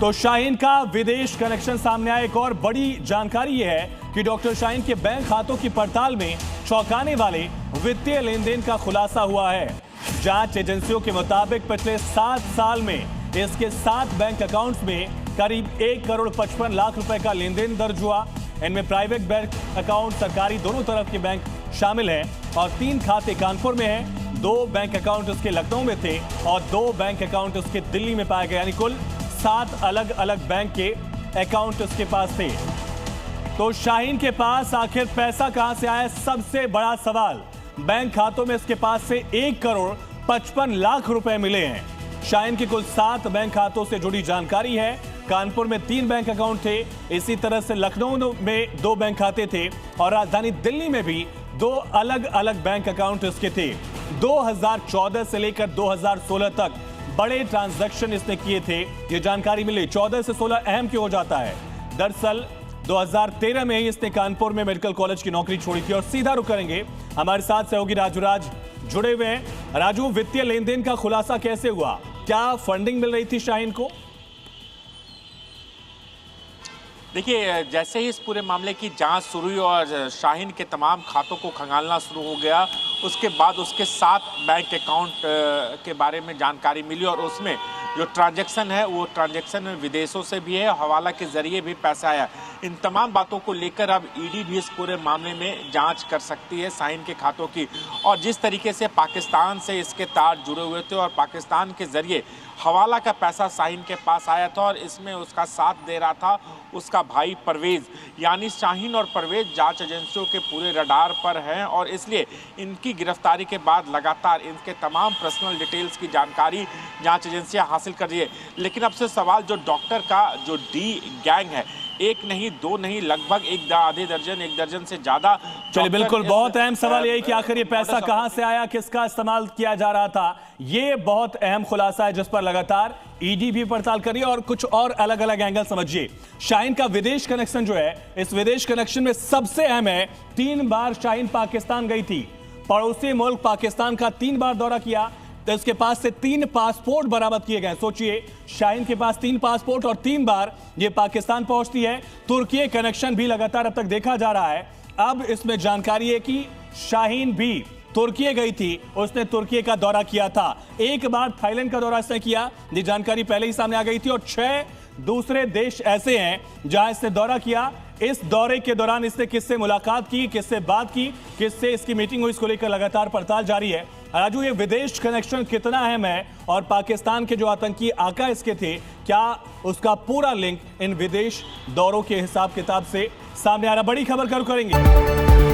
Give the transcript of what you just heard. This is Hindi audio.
तो शाहीन का विदेश कनेक्शन सामने आया। एक और बड़ी जानकारी यह है कि डॉक्टर शाहीन के बैंक खातों की पड़ताल में चौंकाने वाले वित्तीय लेन देन का खुलासा हुआ है। जांच एजेंसियों के मुताबिक पिछले 7 साल में इसके 7 बैंक अकाउंट्स में करीब 1,55,00,000 रुपए का लेन देन दर्ज हुआ। इनमें प्राइवेट बैंक अकाउंट, सरकारी दोनों तरफ के बैंक शामिल हैं और 3 खाते कानपुर में हैं, 2 बैंक अकाउंट उसके लखनऊ में थे और 2 बैंक अकाउंट उसके दिल्ली में पाए गए। यानी कुल 7 अलग अलग बैंक के अकाउंट उसके पास थे। तो शाहीन के पास आखिर पैसा कहां से आया, सबसे बड़ा सवाल। बैंक खातों में इसके पास से 1,55,00,000 रुपए मिले हैं। शाहीन के कुल 7 बैंक खातों से जुड़ी जानकारी है। कानपुर में 3 बैंक अकाउंट थे, इसी तरह से लखनऊ में 2 बैंक खाते थे और राजधानी दिल्ली में भी 2 अलग अलग बैंक अकाउंट इसके थे। 2014 से लेकर 2016 तक बड़े ट्रांजैक्शन इसने किए थे, ये जानकारी मिली। 14 से 16 अहम क्यों हो जाता है? दरअसल 2013 में ही इसने कानपुर में मेडिकल कॉलेज की नौकरी छोड़ी थी। और सीधा रुक करेंगे, हमारे साथ सहयोगी राजू राज जुड़े हुए हैं। राजू, वित्तीय लेन देन का खुलासा कैसे हुआ? क्या फंडिंग मिल रही थी शाहीन को? देखिए, जैसे ही इस पूरे मामले की जांच शुरू हुई और शाहीन के तमाम खातों को खंगालना शुरू हो गया, उसके बाद उसके 7 बैंक अकाउंट के बारे में जानकारी मिली और उसमें जो ट्रांजैक्शन है वो ट्रांजैक्शन में विदेशों से भी है, हवाला के जरिए भी पैसा आया। इन तमाम बातों को लेकर अब ईडी भी इस पूरे मामले में जांच कर सकती है शाहीन के खातों की। और जिस तरीके से पाकिस्तान से इसके तार जुड़े हुए थे और पाकिस्तान के जरिए हवाला का पैसा शाहीन के पास आया था और इसमें उसका साथ दे रहा था उसका भाई परवेज, यानी शाहीन और परवेज जांच एजेंसियों के पूरे रडार पर हैं और इसलिए इनकी गिरफ्तारी के बाद लगातार इनके तमाम पर्सनल डिटेल्स की जानकारी जांच एजेंसियां हासिल कर रही है। लेकिन अब से सवाल, जो डॉक्टर का जो डी गैंग है, 1 नहीं 2 नहीं, लगभग 1 आधे दर्जन 1 दर्जन से ज्यादा। चलिए, बिल्कुल, बहुत अहम सवाल यही कि आखिर ये पैसा कहां से आया, किसका इस्तेमाल किया जा रहा था, ये बहुत अहम खुलासा है जिस पर लगातार ईडी भी पड़ताल करी और कुछ और अलग अलग एंगल समझिए। शाहीन का विदेश कनेक्शन जो है, इस विदेश कनेक्शन में सबसे अहम है 3 बार शाहीन पाकिस्तान गई थी। पड़ोसी मुल्क पाकिस्तान का 3 बार दौरा किया तो इसके पास से 3 पासपोर्ट बरामद किए गए। सोचिए, शाहीन के पास 3 पासपोर्ट और 3 बार ये पाकिस्तान पहुंचती है। तुर्की कनेक्शन भी लगातार अब तक देखा जा रहा है। अब इसमें जानकारी है कि शाहीन भी तुर्की गई थी, उसने तुर्की का दौरा किया था। 1 बार थाईलैंड का दौरा इसने किया, ये जानकारी पहले ही सामने आ गई थी। और 6 दूसरे देश ऐसे हैं जहां इसने दौरा किया। इस दौरे के दौरान इसने किससे मुलाकात की, किससे बात की, किससे इसकी मीटिंग हुई, इसको लेकर लगातार पड़ताल जारी है। राजू, ये विदेश कनेक्शन कितना अहम है और पाकिस्तान के जो आतंकी आका इसके थे, क्या उसका पूरा लिंक इन विदेश दौरों के हिसाब किताब से सामने आ रहा? बड़ी खबर करेंगे।